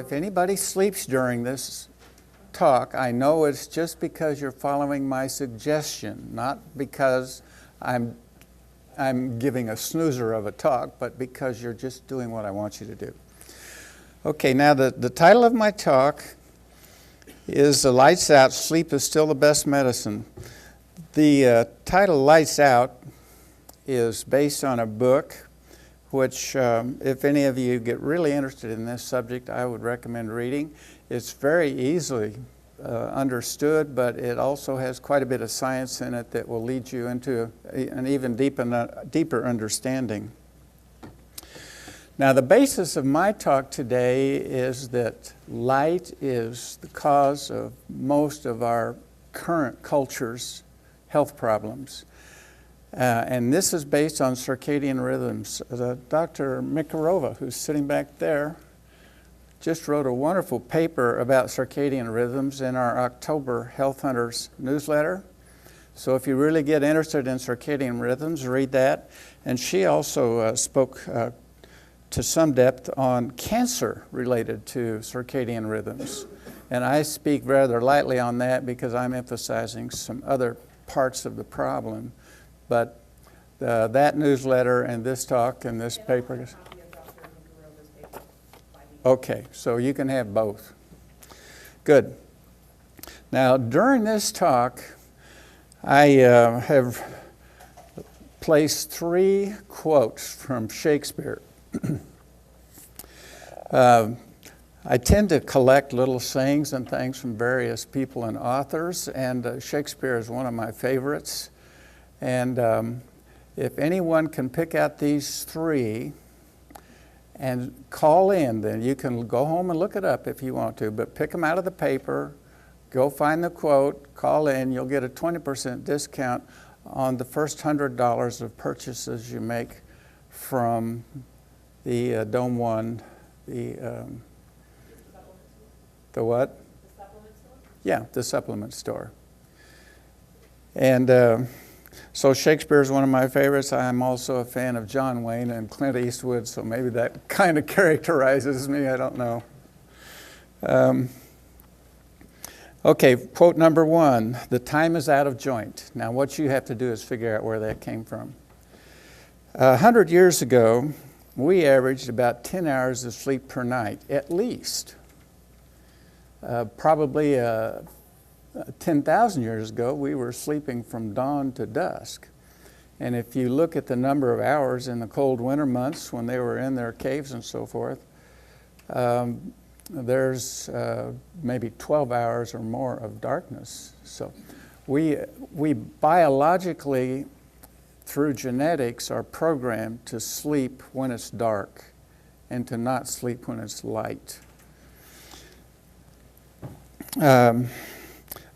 if anybody sleeps during this talk, I know it's just because you're following my suggestion, not because I'm giving a snoozer of a talk, but because you're just doing what I want you to do. Okay, now the title of my talk is The Lights Out, Sleep is Still the Best Medicine. The title Lights Out is based on a book which, if any of you get really interested in this subject, I would recommend reading. It's very easily understood, but it also has quite a bit of science in it that will lead you into an even deeper understanding. Now, the basis of my talk today is that light is the cause of most of our current culture's health problems. And this is based on circadian rhythms. Dr. Mikarova, who's sitting back there, just wrote a wonderful paper about circadian rhythms in our October Health Hunters newsletter. So if you really get interested in circadian rhythms, read that. And she also spoke to some depth on cancer related to circadian rhythms. And I speak rather lightly on that because I'm emphasizing some other parts of the problem. But that newsletter and this talk and this paper. Okay, so you can have both. Good. Now, during this talk, I have placed 3 quotes from Shakespeare. I tend to collect little sayings and things from various people and authors, and Shakespeare is one of my favorites. And if anyone can pick out these 3 and call in, then you can go home and look it up if you want to, but pick them out of the paper, go find the quote, call in, you'll get a 20% discount on the first $100 of purchases you make from the Dome One, the what? The supplement store? Yeah, the supplement store. And so Shakespeare is one of my favorites. I'm also a fan of John Wayne and Clint Eastwood, so maybe that kind of characterizes me, I don't know. Okay, quote number 1, the time is out of joint. Now what you have to do is figure out where that came from. 100 years ago, we averaged about 10 hours of sleep per night, at least. Probably 10,000 years ago, we were sleeping from dawn to dusk. And if you look at the number of hours in the cold winter months when they were in their caves and so forth, there's maybe 12 hours or more of darkness. So we biologically, through genetics, are programmed to sleep when it's dark and to not sleep when it's light.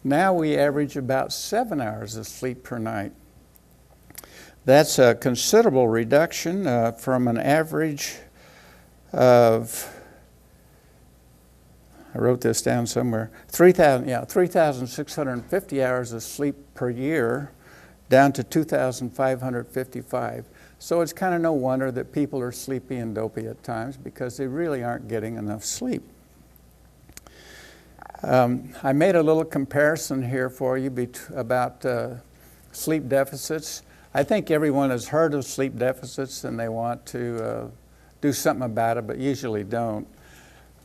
Now we average about 7 hours of sleep per night. That's a considerable reduction from an average of, I wrote this down somewhere, 3,650 hours of sleep per year down to 2,555. So it's kind of no wonder that people are sleepy and dopey at times because they really aren't getting enough sleep. I made a little comparison here for you about sleep deficits. I think everyone has heard of sleep deficits and they want to do something about it, but usually don't.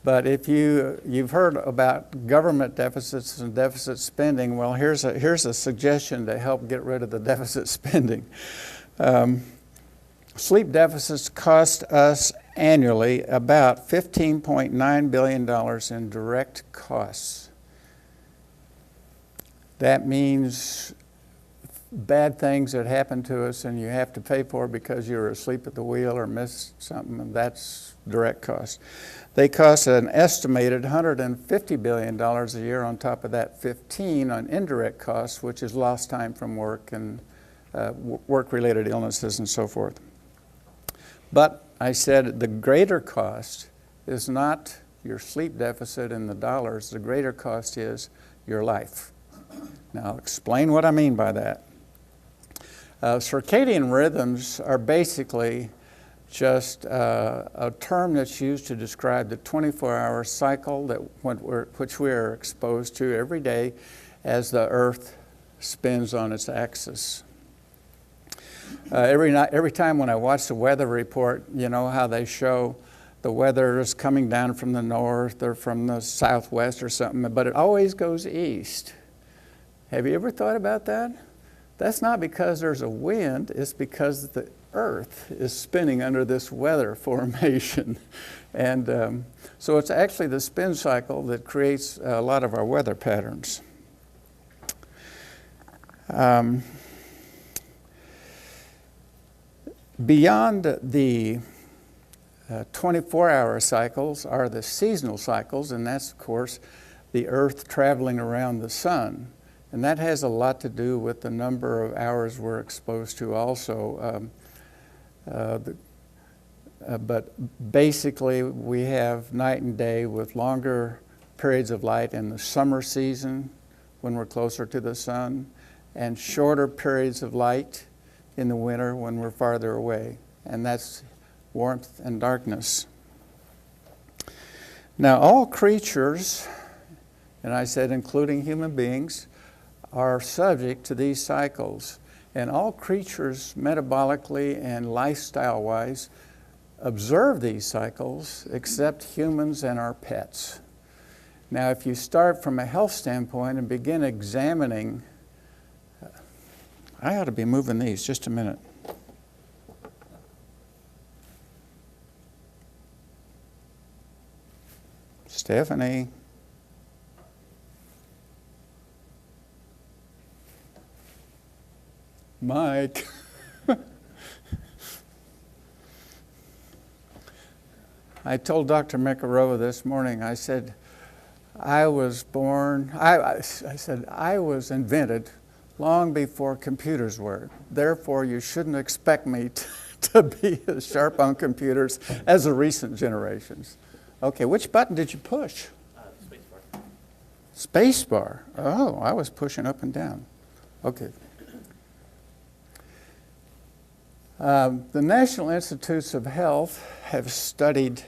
But if you've heard about government deficits and deficit spending, well, here's a suggestion to help get rid of the deficit spending. Sleep deficits cost us annually about $15.9 billion in direct costs. That means bad things that happen to us and you have to pay for because you're asleep at the wheel or missed something, and that's direct cost. They cost an estimated $150 billion a year on top of that 15 on indirect costs, which is lost time from work and work-related illnesses and so forth. But I said the greater cost is not your sleep deficit in the dollars. The greater cost is your life. Now, I'll explain what I mean by that. Circadian rhythms are basically just a term that's used to describe the 24-hour cycle which we are exposed to every day as the Earth spins on its axis. Every time when I watch the weather report, you know how they show the weather is coming down from the north or from the southwest or something, but it always goes east. Have you ever thought about that? That's not because there's a wind, it's because the Earth is spinning under this weather formation. And so it's actually the spin cycle that creates a lot of our weather patterns. Beyond the 24-hour cycles are the seasonal cycles, and that's, of course, the Earth traveling around the sun. And that has a lot to do with the number of hours we're exposed to also. But basically, we have night and day with longer periods of light in the summer season when we're closer to the sun, and shorter periods of light in the winter when we're farther away. And that's warmth and darkness. Now, all creatures, and I said including human beings, are subject to these cycles. And all creatures, metabolically and lifestyle-wise, observe these cycles except humans and our pets. Now, if you start from a health standpoint and begin examining, I ought to be moving these, just a minute. Stephanie. Mike. I told Dr. Mekarova this morning, I said, I was invented long before computers were. Therefore, you shouldn't expect me to be as sharp on computers as the recent generations. Okay, which button did you push? Spacebar. Spacebar. Oh, I was pushing up and down. Okay. The National Institutes of Health have studied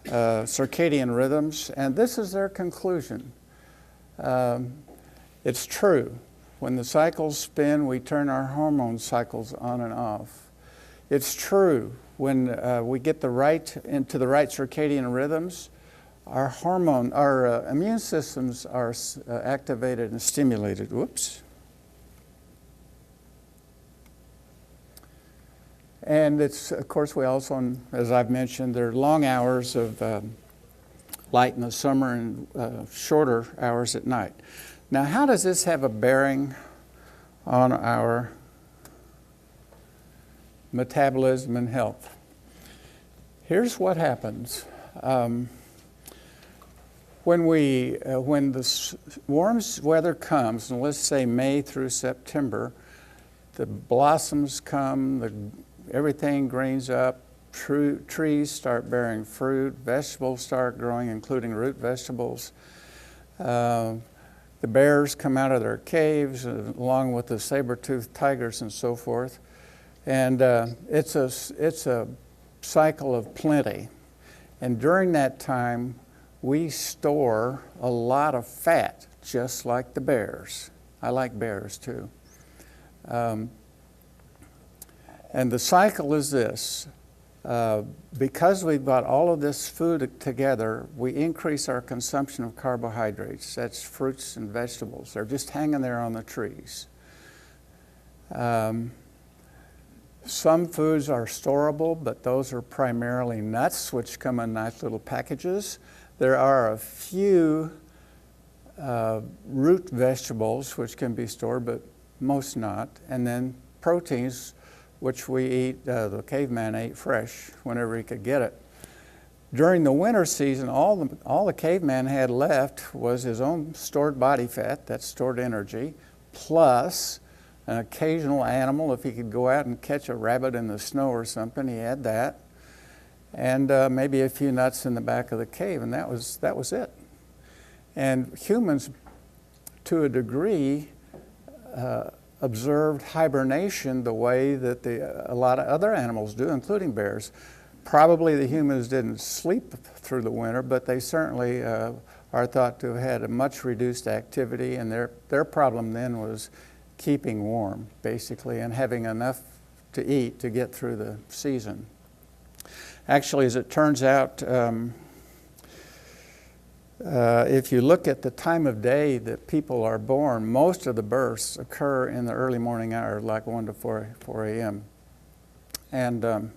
circadian rhythms, and this is their conclusion. It's true. When the cycles spin, we turn our hormone cycles on and off. It's true. When we get into the right circadian rhythms, our immune systems are activated and stimulated. Whoops. And it's, of course, we also, as I've mentioned, there are long hours of light in the summer and shorter hours at night. Now, how does this have a bearing on our metabolism and health? Here's what happens. When the warm weather comes, and let's say May through September, the blossoms come, everything greens up, trees start bearing fruit, vegetables start growing, including root vegetables. The bears come out of their caves, along with the saber-toothed tigers and so forth. And it's a cycle of plenty. And during that time, we store a lot of fat, just like the bears. I like bears too. And the cycle is this. Because we've got all of this food together, we increase our consumption of carbohydrates. That's fruits and vegetables. They're just hanging there on the trees. Some foods are storable, but those are primarily nuts, which come in nice little packages. There are a few root vegetables which can be stored, but most not. And then proteins, which we eat, the caveman ate fresh whenever he could get it. During the winter season, all the caveman had left was his own stored body fat, that's stored energy, plus an occasional animal. If he could go out and catch a rabbit in the snow or something, he had that. And maybe a few nuts in the back of the cave, and that was it. And humans, to a degree, observed hibernation the way that a lot of other animals do, including bears. Probably the humans didn't sleep through the winter, but they certainly are thought to have had a much reduced activity, and their problem then was keeping warm, basically, and having enough to eat to get through the season. Actually, as it turns out, if you look at the time of day that people are born, most of the births occur in the early morning hours, like 1 to 4 a.m. And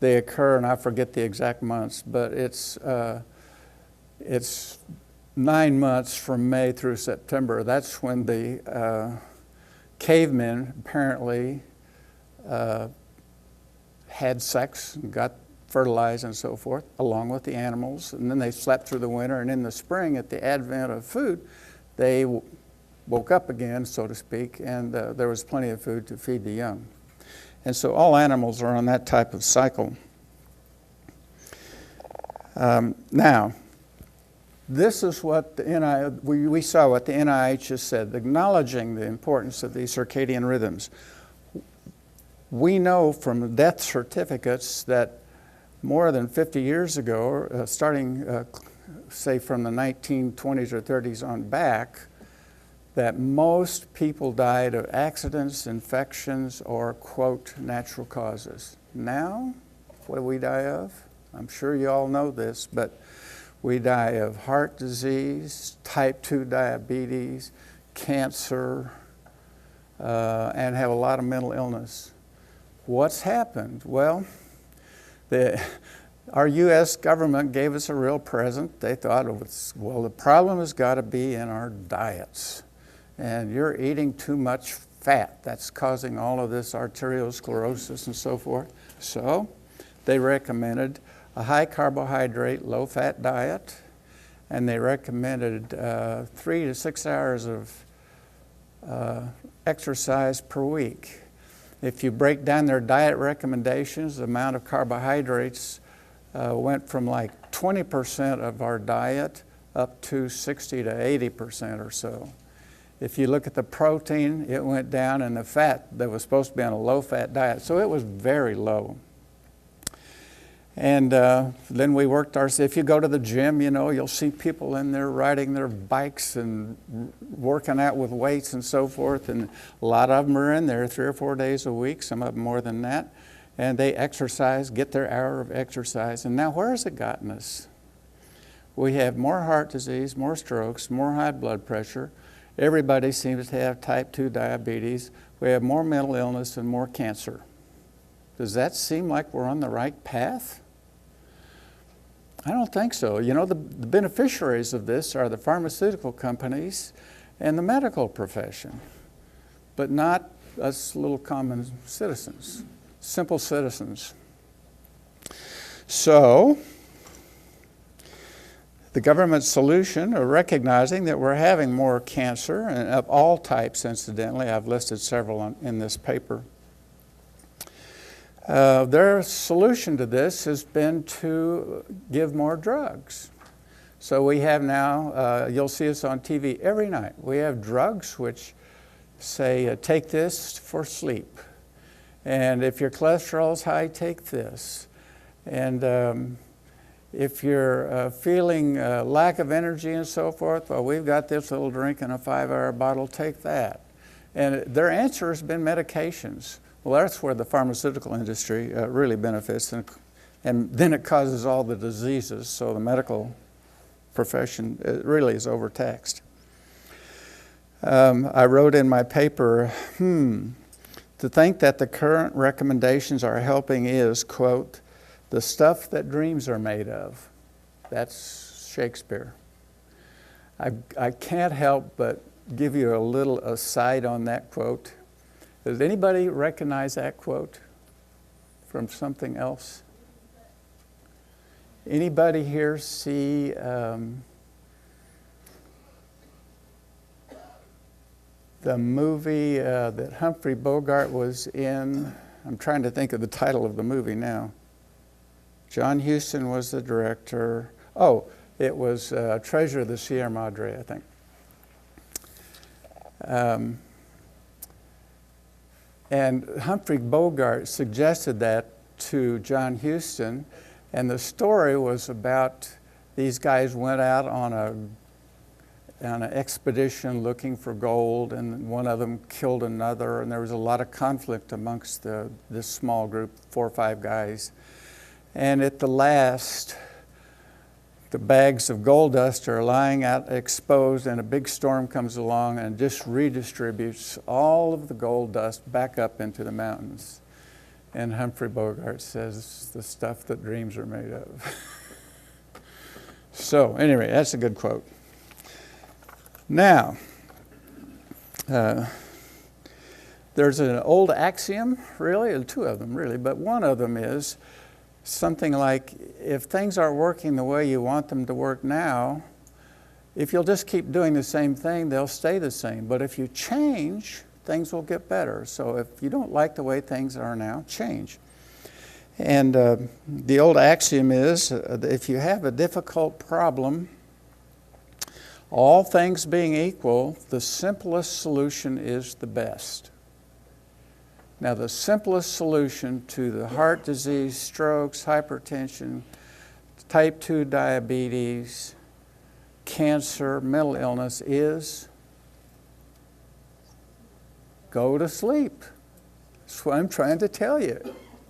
they occur, and I forget the exact months, but it's 9 months from May through September. That's when the cavemen apparently had sex and got fertilized and so forth, along with the animals. And then they slept through the winter, and in the spring, at the advent of food, they woke up again, so to speak, and there was plenty of food to feed the young. And so all animals are on that type of cycle. Now, this is what we saw what the NIH has said, acknowledging the importance of these circadian rhythms. We know from death certificates that more than 50 years ago, starting, say, from the 1920s or 30s on back, that most people died of accidents, infections, or, quote, natural causes. Now, what do we die of? I'm sure you all know this, but we die of heart disease, type 2 diabetes, cancer, and have a lot of mental illness. What's happened? Well, our U.S. government gave us a real present. They thought, well, the problem has got to be in our diets. And you're eating too much fat. That's causing all of this arteriosclerosis and so forth. So they recommended a high carbohydrate, low fat diet, and they recommended 3 to 6 hours of exercise per week. If you break down their diet recommendations, the amount of carbohydrates went from like 20% of our diet up to 60 to 80% or so. If you look at the protein, it went down, and the fat that was supposed to be on a low-fat diet, so it was very low. And then we worked if you go to the gym, you know, you'll see people in there riding their bikes and working out with weights and so forth. And a lot of them are in there 3 or 4 days a week, some of them more than that. And they exercise, get their hour of exercise. And now where has it gotten us? We have more heart disease, more strokes, more high blood pressure. Everybody seems to have type 2 diabetes. We have more mental illness and more cancer. Does that seem like we're on the right path? I don't think so. You know, the beneficiaries of this are the pharmaceutical companies and the medical profession, but not us little common citizens, simple citizens. So, the government's solution, or recognizing that we're having more cancer, and of all types, incidentally, I've listed several in this paper. Their solution to this has been to give more drugs. So we have now, you'll see us on TV every night. We have drugs which say, take this for sleep. And if your cholesterol's high, take this. And if you're feeling lack of energy and so forth, well, we've got this little drink in a 5-hour bottle, take that. And their answer has been medications. Well, that's where the pharmaceutical industry really benefits, and then it causes all the diseases, so the medical profession really is overtaxed. I wrote in my paper, to think that the current recommendations are helping is, quote, the stuff that dreams are made of. That's Shakespeare. I can't help but give you a little aside on that quote. Does anybody recognize that quote from something else? Anybody here see the movie that Humphrey Bogart was in? I'm trying to think of the title of the movie now. John Huston was the director. Oh, it was Treasure of the Sierra Madre, I think. And Humphrey Bogart suggested that to John Huston, and the story was about these guys went out on an expedition looking for gold, and one of them killed another, and there was a lot of conflict amongst this small group, 4 or 5 guys. And at the last, the bags of gold dust are lying out exposed, and a big storm comes along and just redistributes all of the gold dust back up into the mountains. And Humphrey Bogart says, the stuff that dreams are made of. So anyway, that's a good quote. Now, there's an old axiom, really, 2 of them really, but one of them is something like, if things aren't working the way you want them to work now, if you'll just keep doing the same thing, they'll stay the same. But if you change, things will get better. So if you don't like the way things are now, change. And the old axiom is, if you have a difficult problem, all things being equal, the simplest solution is the best. Now, the simplest solution to the heart disease, strokes, hypertension, type 2 diabetes, cancer, mental illness is go to sleep. That's what I'm trying to tell you.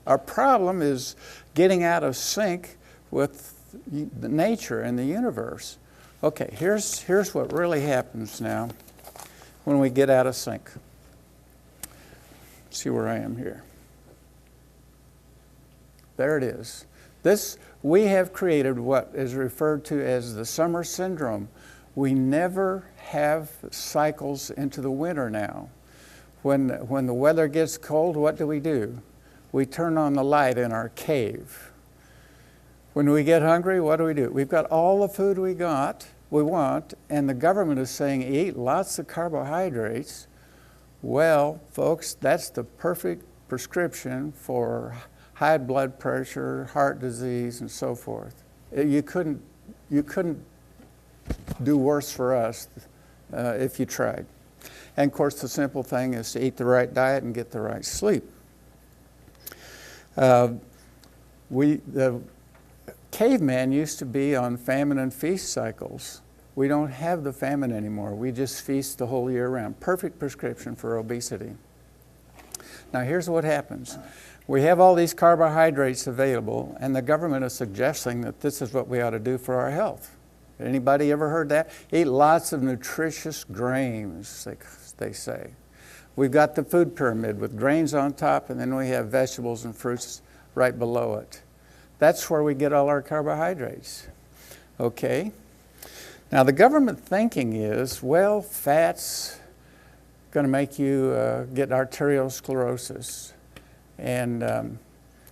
Our problem is getting out of sync with the nature and the universe. Okay, here's what really happens now when we get out of sync. See where I am here. There it is. We have created what is referred to as the summer syndrome. We never have cycles into the winter now. When the weather gets cold, what do? We turn on the light in our cave. When we get hungry, what do? We've got all the food we want, and the government is saying eat lots of carbohydrates. Well, folks, that's the perfect prescription for high blood pressure, heart disease, and so forth. You couldn't do worse for us if you tried. And of course, the simple thing is to eat the right diet and get the right sleep. The caveman used to be on famine and feast cycles. We don't have the famine anymore. We just feast the whole year round. Perfect prescription for obesity. Now here's what happens. We have all these carbohydrates available, and the government is suggesting that this is what we ought to do for our health. Anybody ever heard that? Eat lots of nutritious grains, they say. We've got the food pyramid with grains on top, and then we have vegetables and fruits right below it. That's where we get all our carbohydrates. Okay? Now the government thinking is, well, fat's going to make you get arteriosclerosis. And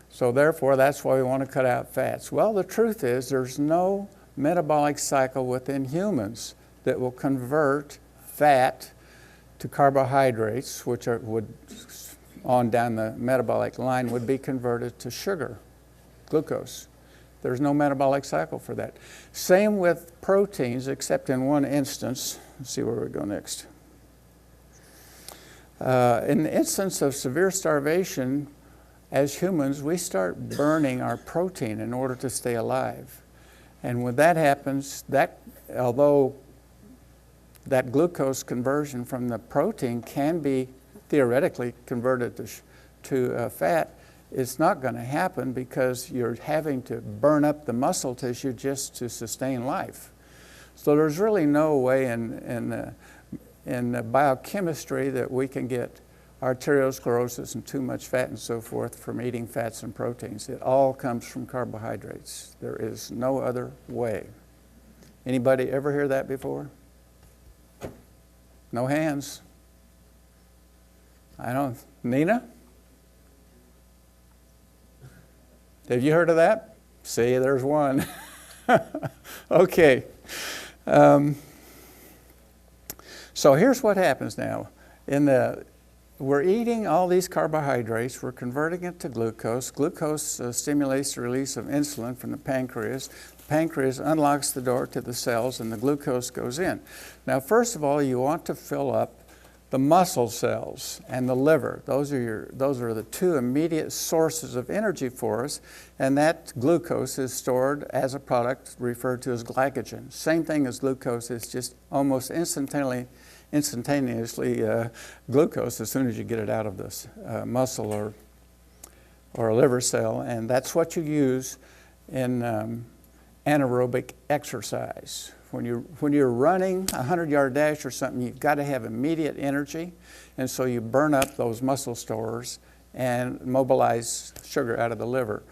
so therefore, that's why we want to cut out fats. Well, the truth is there's no metabolic cycle within humans that will convert fat to carbohydrates, which would, on down the metabolic line, would be converted to sugar, glucose. There's no metabolic cycle for that. Same with proteins, except in one instance. Let's see where we go next. In the instance of severe starvation, as humans, we start burning our protein in order to stay alive. And when that happens, although that glucose conversion from the protein can be theoretically converted to fat, it's not going to happen because you're having to burn up the muscle tissue just to sustain life. So there's really no way in biochemistry that we can get arteriosclerosis and too much fat and so forth from eating fats and proteins. It all comes from carbohydrates. There is no other way. Anybody ever hear that before? No hands. I don't. Nina? Have you heard of that? See, there's one. Okay. So here's what happens now. We're eating all these carbohydrates. We're converting it to glucose. Glucose stimulates the release of insulin from the pancreas. The pancreas unlocks the door to the cells, and the glucose goes in. Now, first of all, you want to fill up the muscle cells and the liver. Those are the two immediate sources of energy for us, and that glucose is stored as a product referred to as glycogen. Same thing as glucose, it's just almost instantaneously glucose as soon as you get it out of this muscle or a liver cell, and that's what you use in anaerobic exercise. When you're running a 100-yard dash or something, you've got to have immediate energy, and so you burn up those muscle stores and mobilize sugar out of the liver.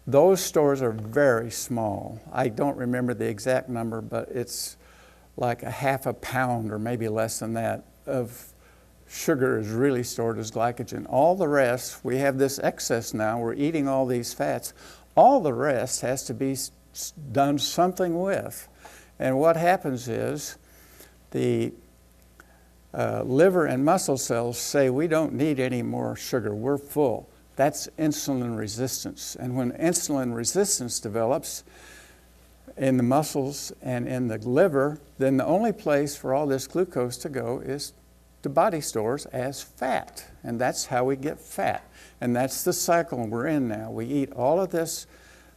Those stores are very small. I don't remember the exact number, but it's like a half a pound or maybe less than that of sugar is really stored as glycogen. All the rest, we have this excess now, we're eating all these fats, all the rest has to be done something with. And what happens is the liver and muscle cells say, we don't need any more sugar, we're full. That's insulin resistance. And when insulin resistance develops in the muscles and in the liver, then the only place for all this glucose to go is to body stores as fat. And that's how we get fat. And that's the cycle we're in now. We eat all of this,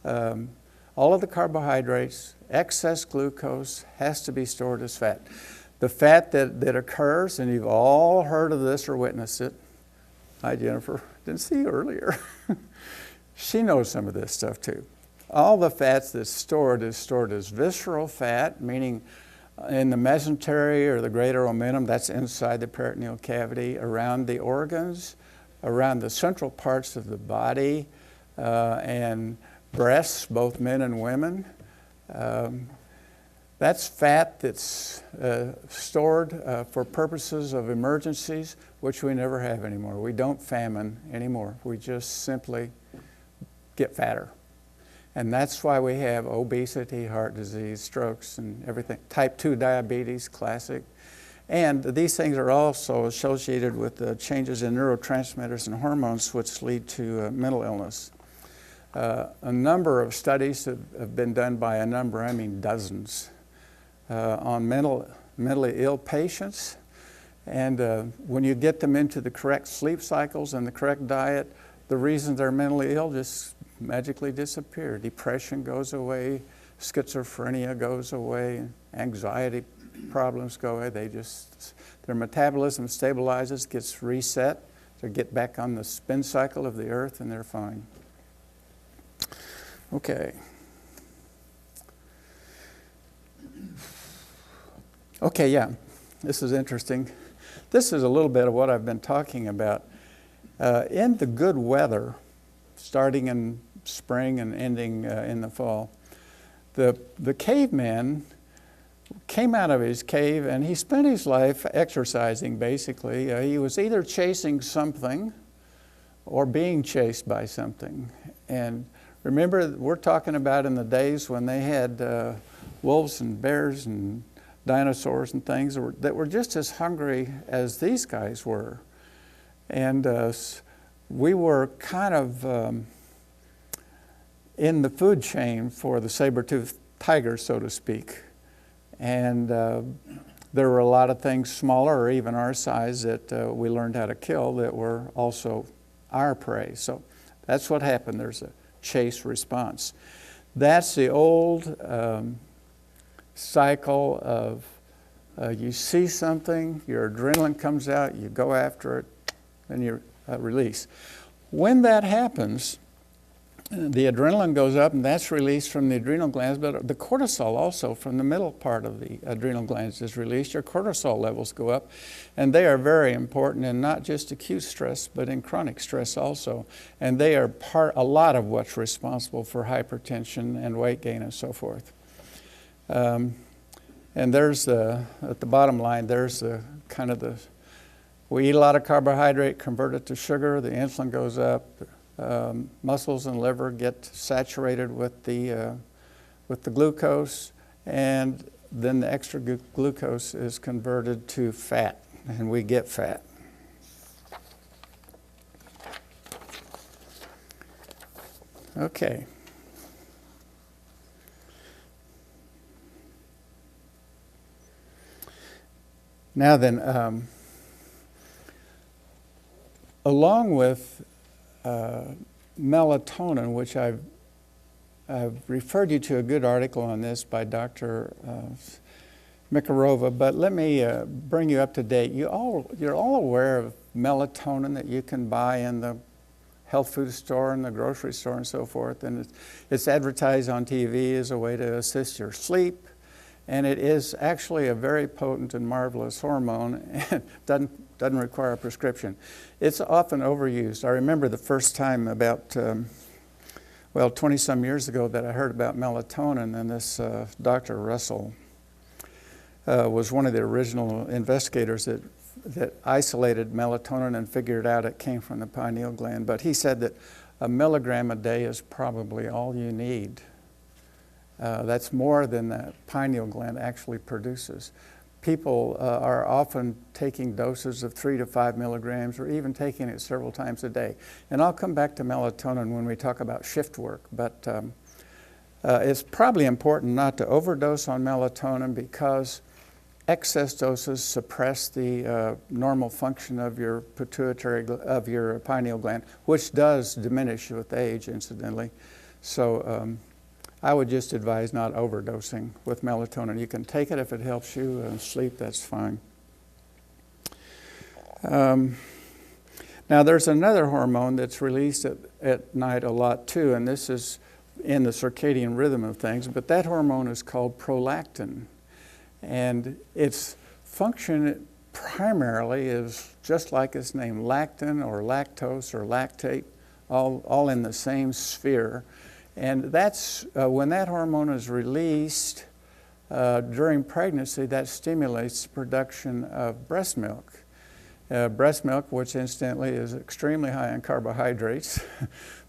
all of the carbohydrates, excess glucose has to be stored as fat. The fat that occurs, and you've all heard of this or witnessed it. Hi, Jennifer. Didn't see you earlier. She knows some of this stuff too. All the fats that's stored is stored as visceral fat, meaning in the mesentery or the greater omentum, that's inside the peritoneal cavity, around the organs, around the central parts of the body, and breasts, both men and women. That's fat that's stored for purposes of emergencies, which we never have anymore. We don't famine anymore. We just simply get fatter. And that's why we have obesity, heart disease, strokes, and everything. Type 2 diabetes, classic. And these things are also associated with changes in neurotransmitters and hormones, which lead to mental illness. A number of studies have been done by a number, I mean dozens, on mentally ill patients. And when you get them into the correct sleep cycles and the correct diet, the reasons they're mentally ill just magically disappear. Depression goes away, schizophrenia goes away, anxiety problems go away. Their metabolism stabilizes, gets reset, they get back on the spin cycle of the earth, and they're fine. Okay. Okay, yeah, this is interesting. This is a little bit of what I've been talking about. In the good weather, starting in spring and ending in the fall, the caveman came out of his cave and he spent his life exercising, basically. He was either chasing something or being chased by something. And remember, we're talking about in the days when they had wolves and bears and dinosaurs and things that were just as hungry as these guys were. And we were kind of in the food chain for the saber-toothed tiger, so to speak. And there were a lot of things smaller or even our size that we learned how to kill that were also our prey. So that's what happened. There's a chase response. That's the old cycle of you see something, your adrenaline comes out, you go after it, and you release. When that happens, the adrenaline goes up, and that's released from the adrenal glands, but the cortisol also from the middle part of the adrenal glands is released. Your cortisol levels go up, and they are very important in not just acute stress, but in chronic stress also. And they are a lot of what's responsible for hypertension and weight gain and so forth. And there's at the bottom line, there's we eat a lot of carbohydrate, convert it to sugar, the insulin goes up, muscles and liver get saturated with the glucose, and then the extra glucose is converted to fat, and we get fat. Okay. Now then, along with melatonin, which I've referred you to a good article on this by Dr. Mikarova, but let me bring you up to date. You're all aware of melatonin that you can buy in the health food store and the grocery store and so forth, and it's advertised on TV as a way to assist your sleep, and it is actually a very potent and marvelous hormone and doesn't require a prescription. It's often overused. I remember the first time about 20-some years ago that I heard about melatonin, and this Dr. Russell was one of the original investigators that isolated melatonin and figured out it came from the pineal gland. But he said that a milligram a day is probably all you need. That's more than the pineal gland actually produces. People are often taking doses of 3 to 5 milligrams or even taking it several times a day. And I'll come back to melatonin when we talk about shift work. But it's probably important not to overdose on melatonin because excess doses suppress the normal function of your pineal gland, which does diminish with age, incidentally. So I would just advise not overdosing with melatonin. You can take it if it helps you sleep, that's fine. Now there's another hormone that's released at night a lot too, and this is in the circadian rhythm of things, but that hormone is called prolactin. And its function primarily is just like its name, lactin or lactose or lactate, all in the same sphere. And that's when that hormone is released during pregnancy, that stimulates the production of breast milk. Breast milk, which incidentally is extremely high in carbohydrates,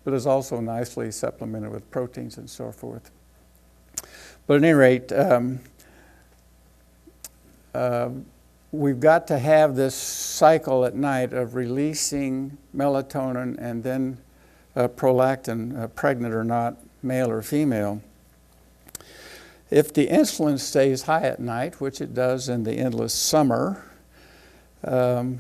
but is also nicely supplemented with proteins and so forth. But at any rate, we've got to have this cycle at night of releasing melatonin and then prolactin, pregnant or not, male or female. If the insulin stays high at night, which it does in the endless summer, the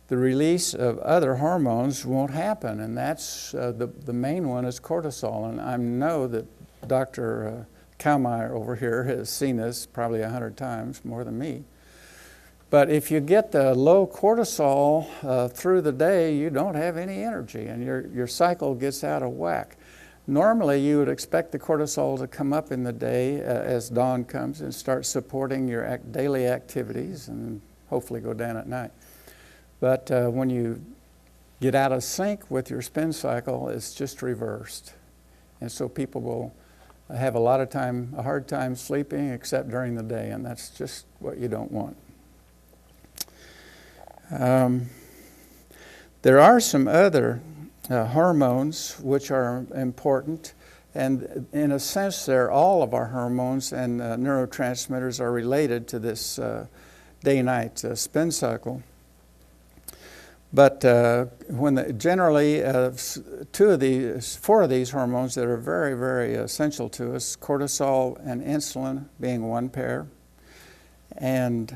release of other hormones won't happen, and that's the main one is cortisol. And I know that Dr. Kalmeyer over here has seen this probably 100 times, more than me. But if you get the low cortisol through the day, you don't have any energy and your cycle gets out of whack. Normally, you would expect the cortisol to come up in the day as dawn comes and start supporting your daily activities and hopefully go down at night. But when you get out of sync with your spin cycle, it's just reversed. And so people will have a hard time sleeping except during the day, and that's just what you don't want. There are some other hormones which are important, and in a sense all of our hormones and neurotransmitters are related to this day-night spin cycle. But generally, four of these hormones that are very, very essential to us, cortisol and insulin being one pair, and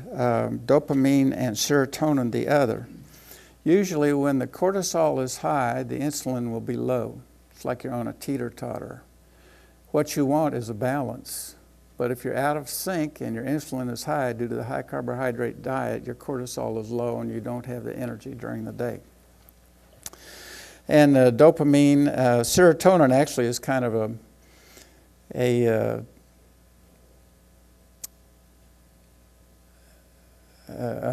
dopamine and serotonin the other. Usually when the cortisol is high, the insulin will be low. It's like you're on a teeter-totter. What you want is a balance. But if you're out of sync and your insulin is high due to the high carbohydrate diet, your cortisol is low and you don't have the energy during the day. And dopamine, serotonin actually is kind of a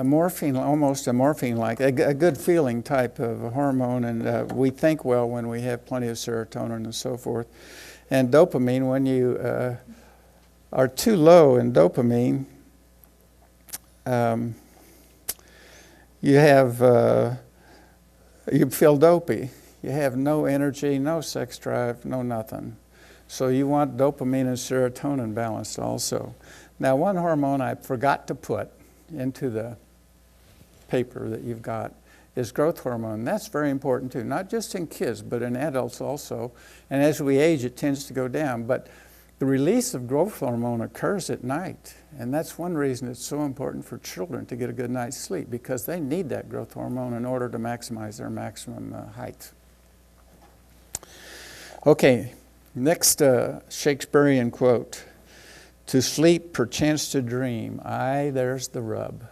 morphine, almost a morphine-like, a good feeling type of hormone, and we think well when we have plenty of serotonin and so forth. And dopamine, when you are too low in dopamine, you feel dopey. You have no energy, no sex drive, no nothing. So you want dopamine and serotonin balanced also. Now, one hormone I forgot to put into the paper that you've got is growth hormone. That's very important too, not just in kids, but in adults also. And as we age, it tends to go down. But The release of growth hormone occurs at night, and that's one reason it's so important for children to get a good night's sleep, because they need that growth hormone in order to maximize their maximum height. Okay, next Shakespearean quote. To sleep, perchance to dream. Aye, there's the rub.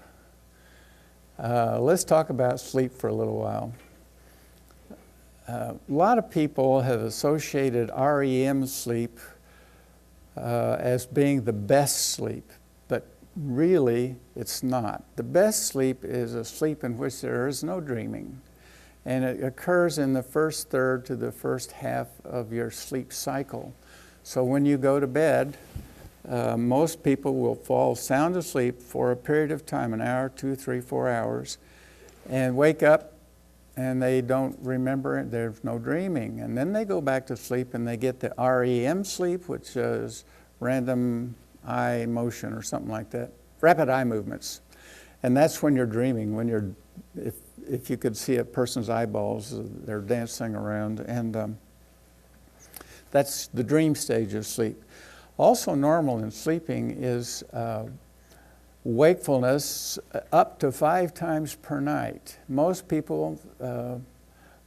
Let's talk about sleep for a little while. A lot of people have associated REM sleep as being the best sleep, but really it's not. The best sleep is a sleep in which there is no dreaming, and it occurs in the first third to the first half of your sleep cycle. So when you go to bed, most people will fall sound asleep for a period of time, an hour, 2, 3, 4 hours, and wake up and they don't remember it. There's no dreaming. And then they go back to sleep and they get the REM sleep, which is random eye motion or something like that, rapid eye movements. And that's when you're dreaming, when you're, if you could see a person's eyeballs, they're dancing around. And that's the dream stage of sleep. Also normal in sleeping is wakefulness up to 5 times per night. Most people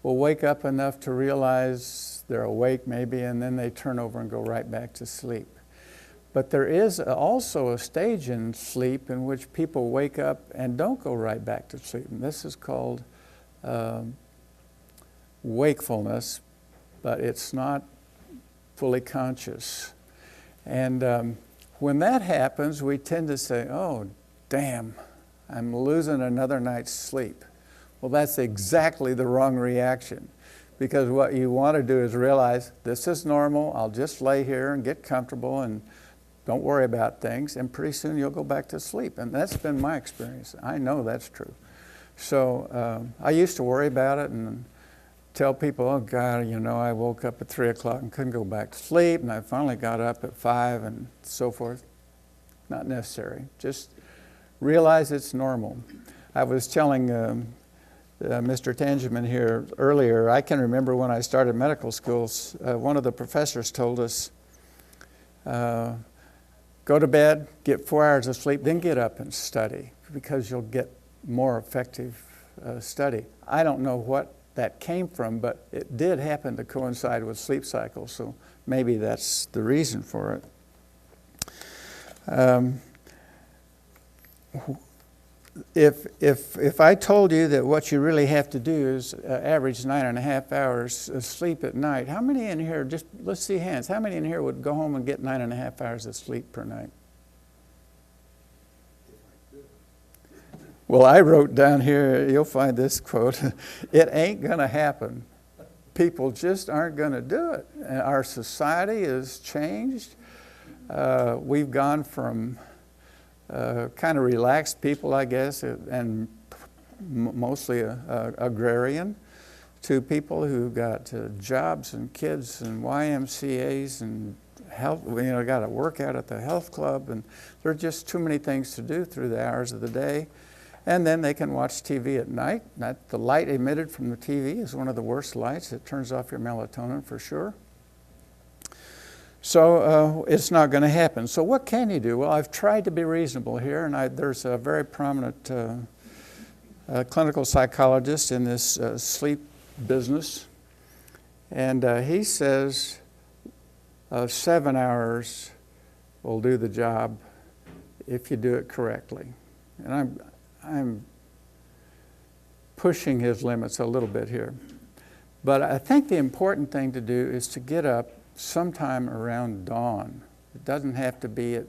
will wake up enough to realize they're awake maybe, and then they turn over and go right back to sleep. But there is also a stage in sleep in which people wake up and don't go right back to sleep. And this is called wakefulness, but it's not fully conscious. And when that happens, we tend to say, oh, damn, I'm losing another night's sleep. Well, that's exactly the wrong reaction, because what you want to do is realize this is normal. I'll just lay here and get comfortable and don't worry about things, and pretty soon you'll go back to sleep. And that's been my experience. I know that's true. So I used to worry about it and tell people, oh God, you know, I woke up at 3 o'clock and couldn't go back to sleep, and I finally got up at 5 and so forth. Not necessary. Just realize it's normal. I was telling Mr. Tangeman here earlier, I can remember when I started medical schools, one of the professors told us, go to bed, get 4 hours of sleep, then get up and study, because you'll get more effective study. I don't know what that came from, but it did happen to coincide with sleep cycles, so maybe that's the reason for it. If I told you that what you really have to do is average 9.5 hours of sleep at night, how many in here, just let's see hands, how many in here would go home and get 9.5 hours of sleep per night? Well, I wrote down here, you'll find this quote, it ain't going to happen. People just aren't going to do it. And our society has changed. We've gone from kind of relaxed people, I guess, and mostly agrarian, to people who've got jobs and kids and YMCAs and health, got to work out at the health club, and there are just too many things to do through the hours of the day. And then they can watch TV at night. The light emitted from the TV is one of the worst lights. It turns off your melatonin for sure. So it's not going to happen. So what can you do? Well, I've tried to be reasonable here, and there's a very prominent clinical psychologist in this sleep business, and he says 7 hours will do the job if you do it correctly. And I'm pushing his limits a little bit here. But I think the important thing to do is to get up sometime around dawn. It doesn't have to be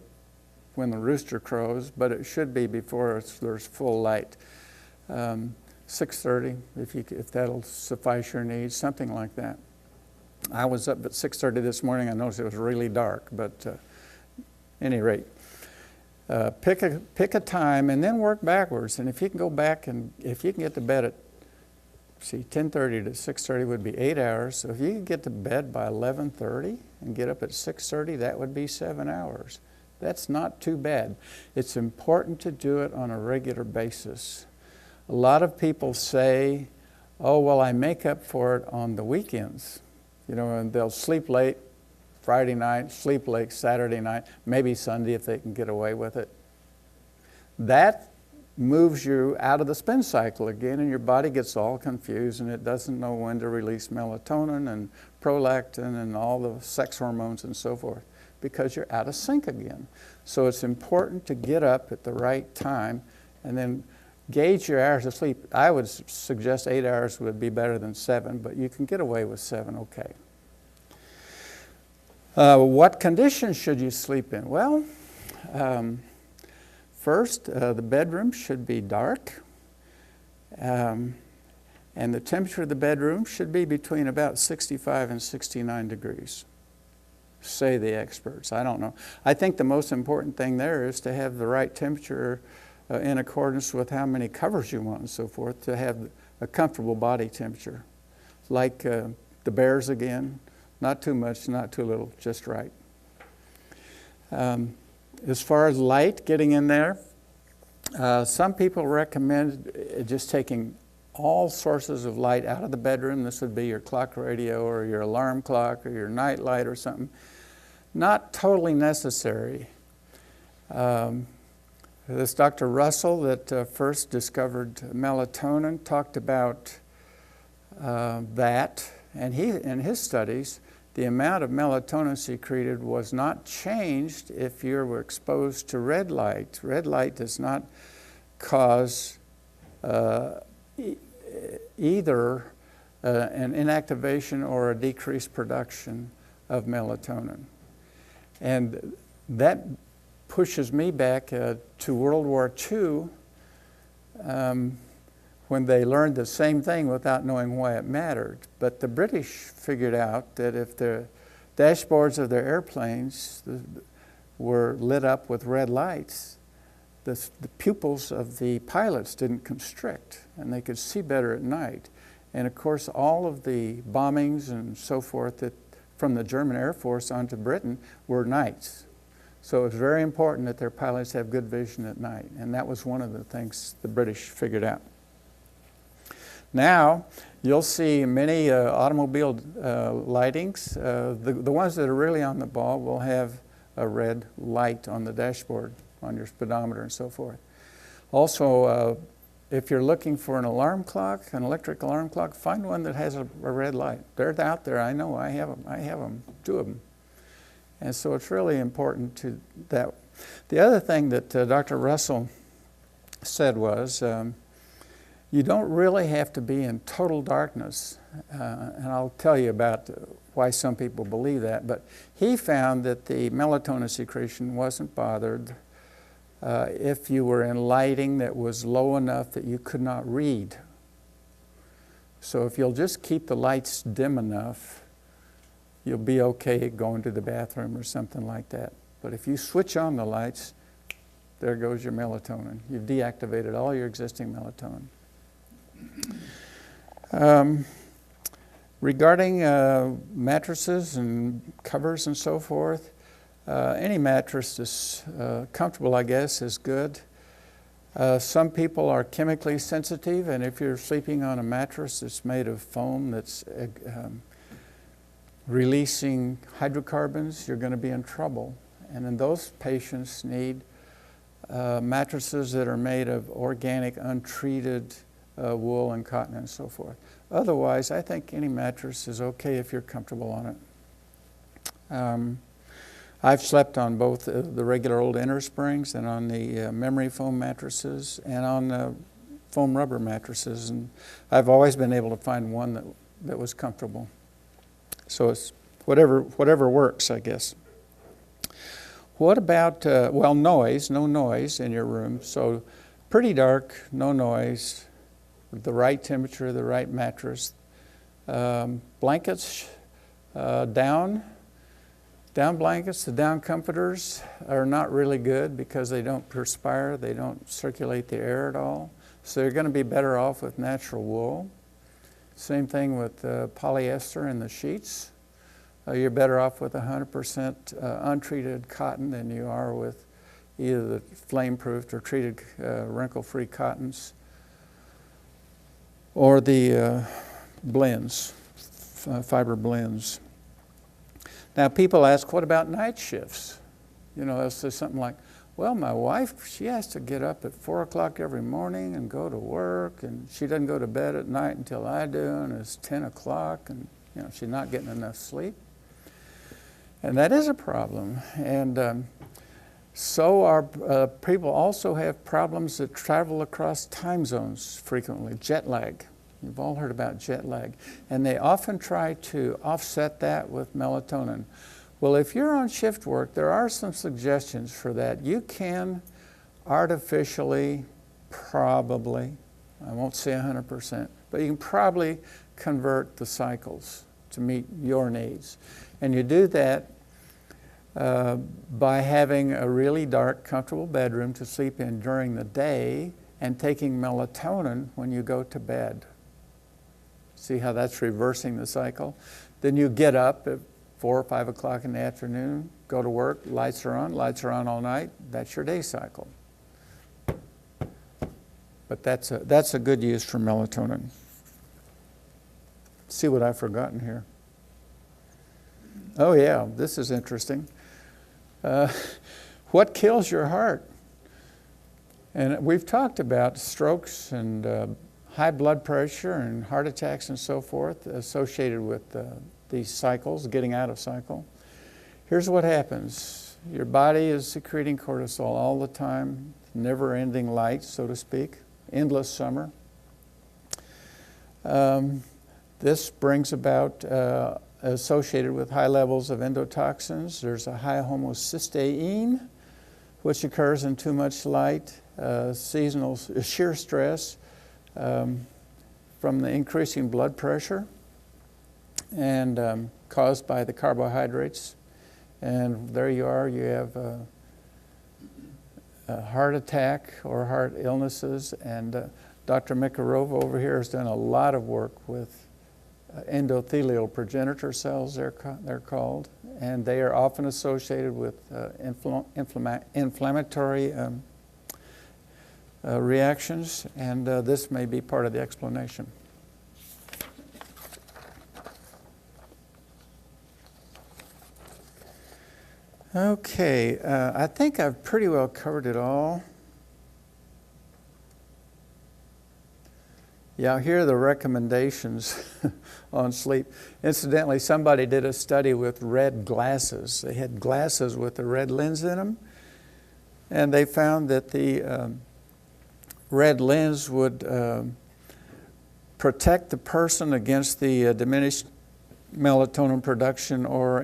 when the rooster crows, but it should be before there's full light. 6:30, if that'll suffice your needs, something like that. I was up at 6:30 this morning. I noticed it was really dark, but at any rate, pick a time and then work backwards. And if you can go back and if you can get to bed at 10:30 to 6:30 would be 8 hours. So if you could get to bed by 11:30 and get up at 6:30, that would be 7 hours. That's not too bad. It's important to do it on a regular basis. A lot of people say, oh, well, I make up for it on the weekends. And they'll sleep late Friday night, sleep late Saturday night, maybe Sunday if they can get away with it. That moves you out of the spin cycle again, and your body gets all confused, and it doesn't know when to release melatonin and prolactin and all the sex hormones and so forth, because you're out of sync again. So it's important to get up at the right time and then gauge your hours of sleep. I would suggest 8 hours would be better than 7, but you can get away with 7, okay. What conditions should you sleep in? Well, first, the bedroom should be dark, and the temperature of the bedroom should be between about 65 and 69 degrees, say the experts. I don't know. I think the most important thing there is to have the right temperature in accordance with how many covers you want and so forth, to have a comfortable body temperature. Like the bears again, not too much, not too little, just right. As far as light getting in there, some people recommend just taking all sources of light out of the bedroom. This would be your clock radio or your alarm clock or your night light or something. Not totally necessary. This Dr. Russell that first discovered melatonin talked about that, and in his studies, the amount of melatonin secreted was not changed if you were exposed to red light. Red light does not cause either an inactivation or a decreased production of melatonin. And that pushes me back to World War II, when they learned the same thing without knowing why it mattered. But the British figured out that if the dashboards of their airplanes were lit up with red lights, the pupils of the pilots didn't constrict, and they could see better at night. And of course, all of the bombings and so forth that from the German Air Force onto Britain were nights. So it's very important that their pilots have good vision at night, and that was one of the things the British figured out. Now, you'll see many automobile lightings. The ones that are really on the ball will have a red light on the dashboard, on your speedometer and so forth. Also, if you're looking for an alarm clock, an electric alarm clock, find one that has a red light. They're out there, I know, I have them, 2 of them. And so it's really important to that. The other thing that Dr. Russell said was, you don't really have to be in total darkness. And I'll tell you about why some people believe that. But he found that the melatonin secretion wasn't bothered if you were in lighting that was low enough that you could not read. So if you'll just keep the lights dim enough, you'll be okay going to the bathroom or something like that. But if you switch on the lights, there goes your melatonin. You've deactivated all your existing melatonin. Regarding mattresses and covers and so forth, any mattress that's comfortable, I guess, is good. Some people are chemically sensitive, and if you're sleeping on a mattress that's made of foam that's releasing hydrocarbons, you're going to be in trouble. And then those patients need mattresses that are made of organic, untreated wool and cotton and so forth. Otherwise, I think any mattress is okay if you're comfortable on it. I've slept on both the regular old inner springs and on the memory foam mattresses and on foam rubber mattresses, and I've always been able to find one that was comfortable. So it's whatever works, I guess. What about, noise, no noise in your room. So pretty dark, no noise, the right temperature, the right mattress. Blankets, down blankets, the down comforters are not really good because they don't perspire, they don't circulate the air at all. So you're going to be better off with natural wool. Same thing with polyester in the sheets. You're better off with 100% untreated cotton than you are with either the flame-proofed or treated wrinkle-free cottons or the blends, fiber blends. Now, people ask, what about night shifts? You know, they'll say something like, well, my wife, she has to get up at 4 o'clock every morning and go to work, and she doesn't go to bed at night until I do, and it's 10 o'clock, and you know, she's not getting enough sleep. And that is a problem. And so our people also have problems that travel across time zones frequently, jet lag. You've all heard about jet lag. And they often try to offset that with melatonin. Well, if you're on shift work, there are some suggestions for that. You can artificially, probably, I won't say 100%, but you can probably convert the cycles to meet your needs. And you do that by having a really dark, comfortable bedroom to sleep in during the day and taking melatonin when you go to bed. See how that's reversing the cycle? Then you get up at 4 or 5 o'clock in the afternoon, go to work, lights are on all night. That's your day cycle. But that's a good use for melatonin. See what I've forgotten here. Oh yeah, this is interesting. What kills your heart? And we've talked about strokes and high blood pressure and heart attacks and so forth associated with these cycles, getting out of cycle. Here's what happens. Your body is secreting cortisol all the time, never-ending light, so to speak, endless summer. This brings about, associated with high levels of endotoxins, there's a high homocysteine, which occurs in too much light, seasonal shear stress from the increasing blood pressure, and caused by the carbohydrates. And there you are, you have a heart attack or heart illnesses. And Dr. Mikarova over here has done a lot of work with endothelial progenitor cells, they're called. And they are often associated with inflammatory reactions. And this may be part of the explanation. Okay, I think I've pretty well covered it all. Yeah, here are the recommendations on sleep. Incidentally, somebody did a study with red glasses. They had glasses with a red lens in them, and they found that the red lens would protect the person against the diminished melatonin production or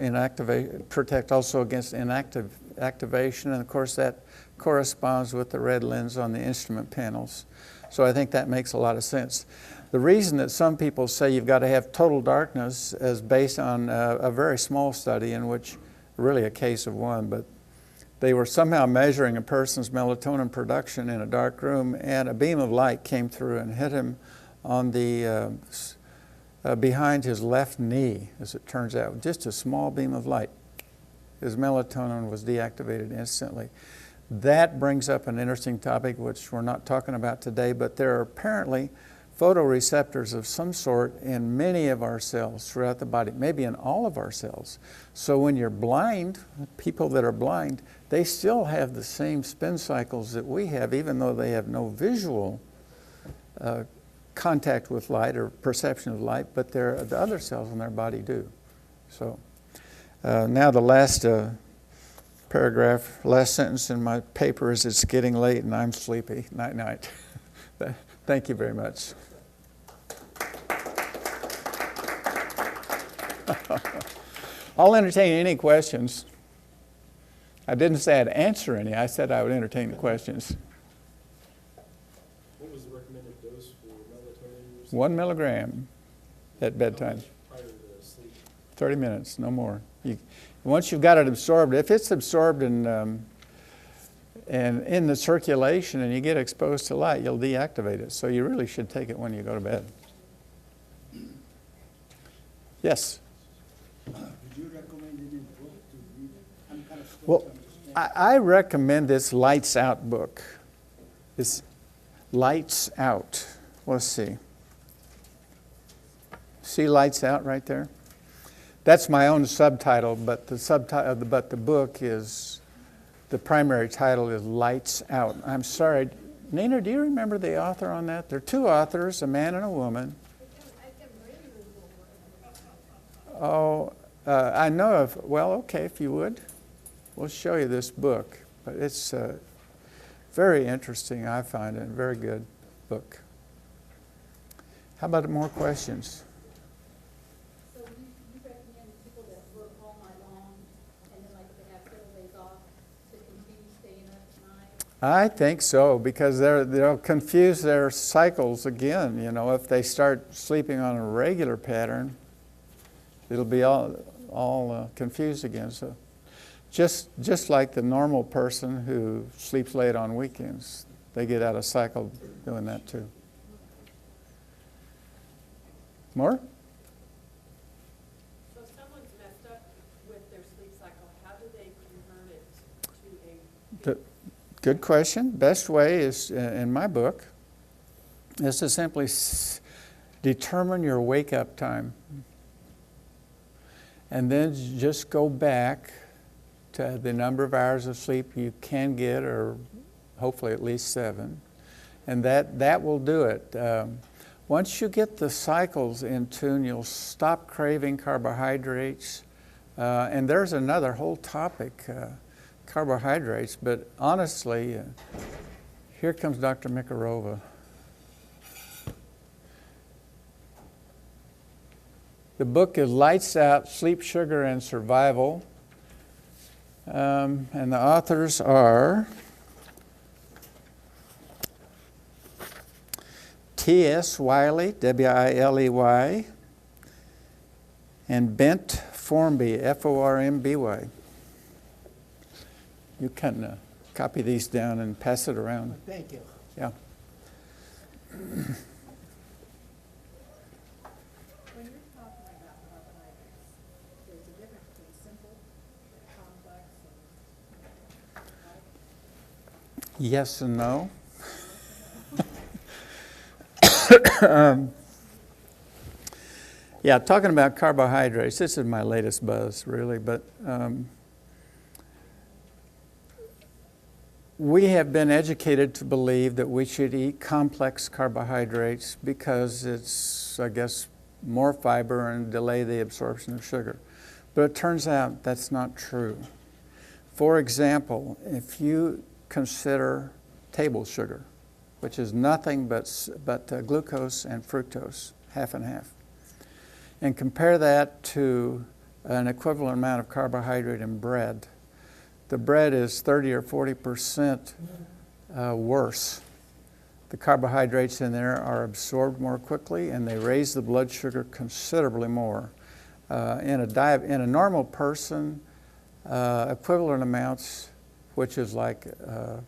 protect also against activation, and of course that corresponds with the red lens on the instrument panels. So I think that makes a lot of sense. The reason that some people say you've got to have total darkness is based on a very small study in which, really a case of one, but they were somehow measuring a person's melatonin production in a dark room, and a beam of light came through and hit him on the behind his left knee, as it turns out. Just a small beam of light. His melatonin was deactivated instantly. That brings up an interesting topic, which we're not talking about today, but there are apparently photoreceptors of some sort in many of our cells throughout the body, maybe in all of our cells. So when you're blind, people that are blind, they still have the same spin cycles that we have, even though they have no visual contact with light or perception of light, but the other cells in their body do. So now the last paragraph, last sentence in my paper is, it's getting late and I'm sleepy. Night, night. Thank you very much. I'll entertain any questions. I didn't say I'd answer any. I said I would entertain the questions. What was the recommended dose for melatonin? 1 milligram at bedtime. Prior to sleep? 30 minutes, no more. Once you've got it absorbed, if it's absorbed and in the circulation and you get exposed to light, you'll deactivate it. So you really should take it when you go to bed. Yes? Would you recommend it in book to read it? I'm kind of slow Well, to understand. I recommend this Lights Out book. This Lights Out. Let's see. See Lights Out right there? That's my own subtitle, but the book is, the primary title is Lights Out. I'm sorry, Nina, do you remember the author on that? There are two authors, a man and a woman. Oh, I know of, well, okay, if you would. We'll show you this book. But it's very interesting, I find it, a very good book. How about more questions? So you recommend people that work all night long, and then like if they have several days off, to continue staying up at night? I think so, because they'll confuse their cycles again. You know, if they start sleeping on a regular pattern, it'll be all confused again. So, just like the normal person who sleeps late on weekends, they get out of cycle doing that too. More? So if someone's messed up with their sleep cycle, how do they convert it to a... Good question. Best way is, in my book, is to simply determine your wake-up time. And then just go back to the number of hours of sleep you can get, or hopefully at least 7. And that will do it. Once you get the cycles in tune, you'll stop craving carbohydrates. And there's another whole topic, carbohydrates. But honestly, here comes Dr. Mikarova. The book is Lights Out, Sleep, Sugar, and Survival. And the authors are T.S. Wiley, W-I-L-E-Y, and Bent Formby, F-O-R-M-B-Y. You can copy these down and pass it around. Thank you. Yeah. When you're talking about carbohydrates, there's a difference between simple, complex, and... Yes and no. Yeah, talking about carbohydrates, this is my latest buzz, really, but we have been educated to believe that we should eat complex carbohydrates because it's, I guess, more fiber and delay the absorption of sugar. But it turns out that's not true. For example, if you consider table sugar, which is nothing but glucose and fructose, half and half, and compare that to an equivalent amount of carbohydrate in bread, the bread is 30 or 40% worse. The carbohydrates in there are absorbed more quickly, and they raise the blood sugar considerably more. In a normal person, equivalent amounts, which is like a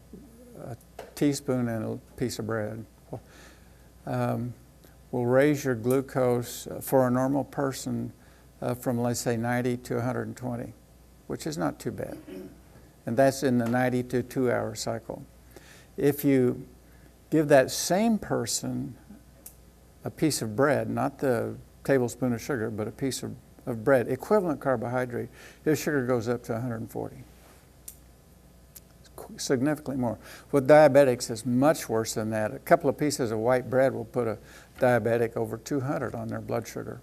teaspoon and a piece of bread, will raise your glucose for a normal person from, let's say, 90 to 120, which is not too bad. And that's in the 90 to 2 hour cycle. If you give that same person a piece of bread, not the tablespoon of sugar, but a piece of bread, equivalent carbohydrate, his sugar goes up to 140. Significantly more. With diabetics, it's much worse than that. A couple of pieces of white bread will put a diabetic over 200 on their blood sugar.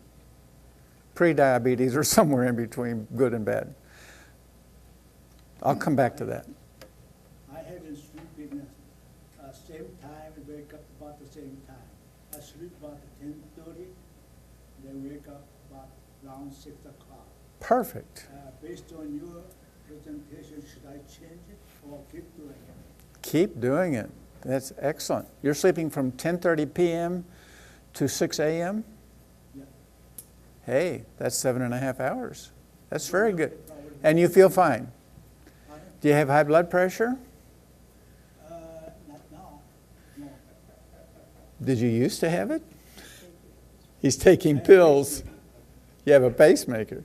Pre-diabetes or somewhere in between good and bad. I'll come back to that. I had a sleep in the same time, wake up about the same time. I sleep about 10:30, then wake up about around 6 o'clock. Perfect. Based on your presentation, should I change it or keep doing it? Keep doing it. That's excellent. You're sleeping from 10:30 p.m. to 6 a.m.? Yeah. Hey, that's 7.5 hours. That's very good. And you feel fine? Do you have high blood pressure? Not now. No. Did you used to have it? He's taking pills. You have a pacemaker.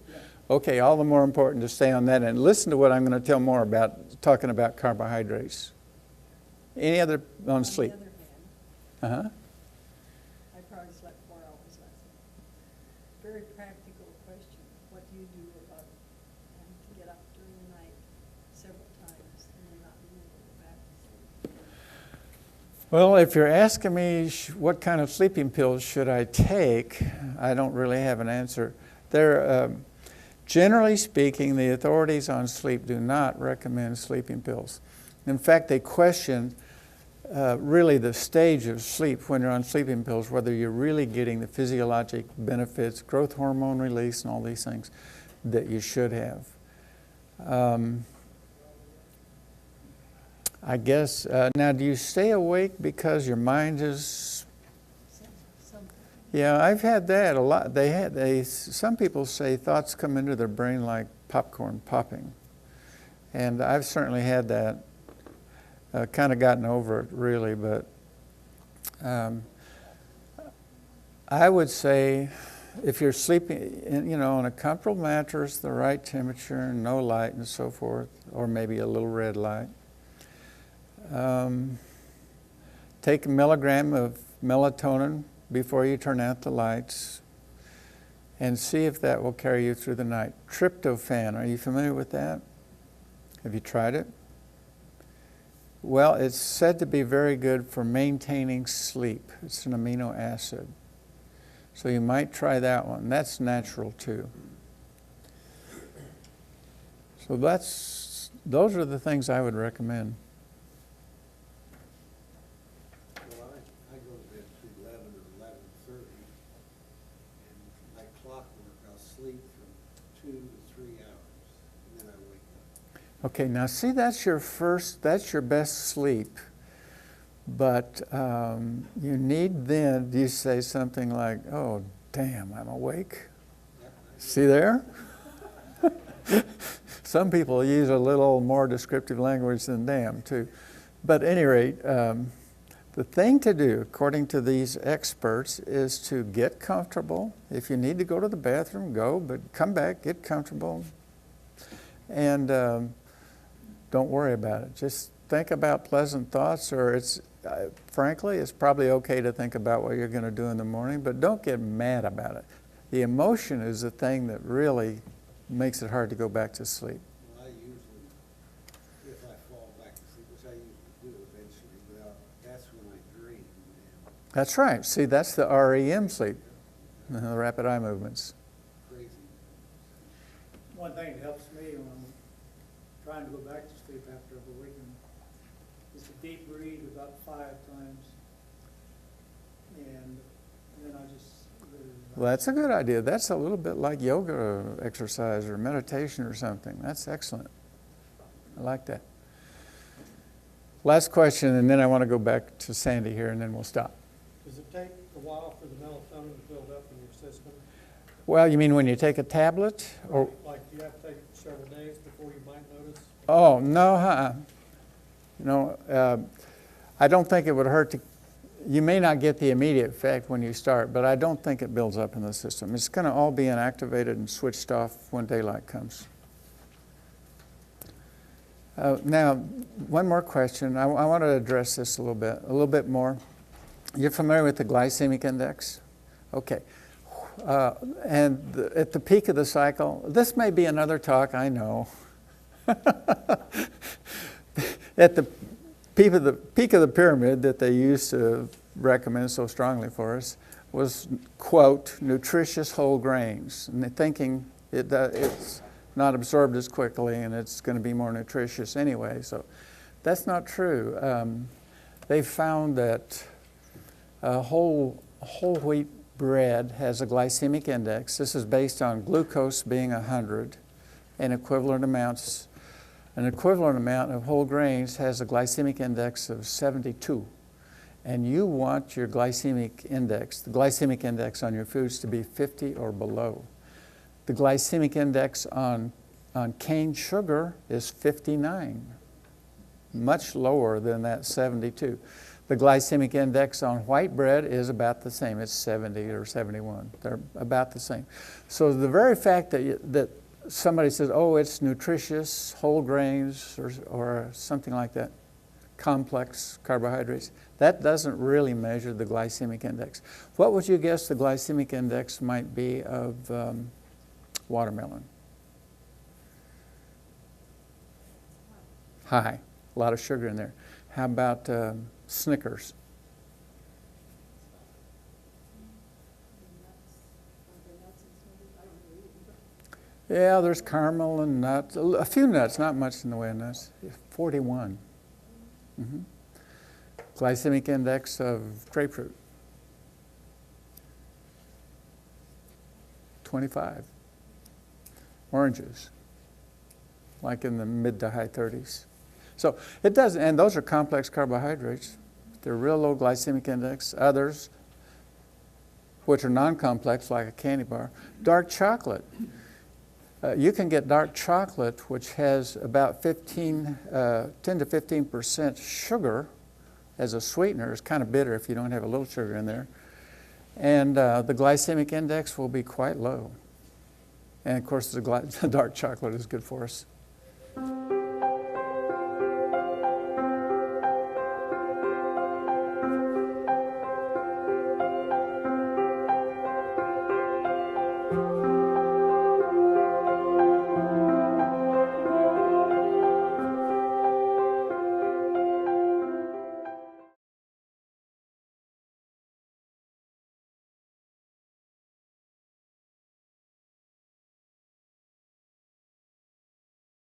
Okay, all the more important to stay on that and listen to what I'm going to tell more about, talking about carbohydrates. Any other on sleep? On the other hand, Uh-huh. I probably slept 4 hours last night. Very practical question. what do you do about having to get up during the night several times and then not being able to go back to sleep? Well, if you're asking me what kind of sleeping pills should I take, I don't really have an answer. Generally speaking, the authorities on sleep do not recommend sleeping pills. In fact, they question really the stage of sleep when you're on sleeping pills, whether you're really getting the physiologic benefits, growth hormone release, and all these things that you should have. I guess, now do you stay awake because your mind is... Some, Yeah, I've had that a lot. Some people say thoughts come into their brain like popcorn popping. And I've certainly had that. Kind of gotten over it, really, but I would say if you're sleeping, on a comfortable mattress, the right temperature, no light and so forth, or maybe a little red light, take a milligram of melatonin before you turn out the lights and see if that will carry you through the night. Tryptophan, are you familiar with that? Have you tried it? Well, it's said to be very good for maintaining sleep. It's an amino acid. So you might try that one. That's natural too. So those are the things I would recommend. Well, I go to bed between 11 and 11:30, and like clockwork, I'll sleep from 2 to 3 hours, and then I wake up. Okay, now see, that's your best sleep. But you need then, you say something like, oh, damn, I'm awake. See there? Some people use a little more descriptive language than damn, too. But at any rate, the thing to do, according to these experts, is to get comfortable. If you need to go to the bathroom, go, but come back, get comfortable, and don't worry about it. Just think about pleasant thoughts, or frankly, it's probably okay to think about what you're going to do in the morning, but don't get mad about it. The emotion is the thing that really makes it hard to go back to sleep. Well, I usually, if I fall back to sleep, which I usually do eventually, that's when I dream. And That's right. See, that's the REM sleep, the rapid eye movements. crazy. One thing that helps me when I'm trying to go back to sleep after I've awakened is to deep breathe about 5 times. And then I just... Well, that's a good idea. That's a little bit like yoga exercise or meditation or something. That's excellent. I like that. Last question, and then I want to go back to Sandy here, and then we'll stop. Does it take a while for the melatonin to build up in your system? Well, you mean when you take a tablet? Or Like, do you have to take several days before you might notice? Oh, no, No, I don't think it would hurt to... You may not get the immediate effect when you start, but I don't think it builds up in the system. It's going to all be inactivated and switched off when daylight comes. Now, one more question. I want to address this a little bit more. You're familiar with the glycemic index? Okay. At the peak of the cycle, this may be another talk, I know. At the peak of the pyramid that they used to recommend so strongly for us was, quote, nutritious whole grains. And they're thinking it's not absorbed as quickly and it's going to be more nutritious anyway. So that's not true. They found that whole wheat bread has a glycemic index. This is based on glucose being 100 and equivalent amounts. An equivalent amount of whole grains has a glycemic index of 72. And you want your glycemic index, the glycemic index on your foods, to be 50 or below. The glycemic index on cane sugar is 59, much lower than that 72. The glycemic index on white bread is about the same. It's 70 or 71. They're about the same. So the very fact that somebody says, oh, it's nutritious, whole grains, or something like that, complex carbohydrates, that doesn't really measure the glycemic index. What would you guess the glycemic index might be of watermelon. High, a lot of sugar in there. How about Snickers? Yeah, there's caramel and nuts, a few nuts, not much in the way of nuts. 41. Mm-hmm. Glycemic index of grapefruit. 25. Oranges, like in the mid to high 30s. So it doesn't, and those are complex carbohydrates. They're real low glycemic index. Others, which are non-complex, like a candy bar. Dark chocolate. You can get dark chocolate, which has about 10 to 15% sugar as a sweetener. It's kind of bitter if you don't have a little sugar in there. And the glycemic index will be quite low. And of course, the dark chocolate is good for us.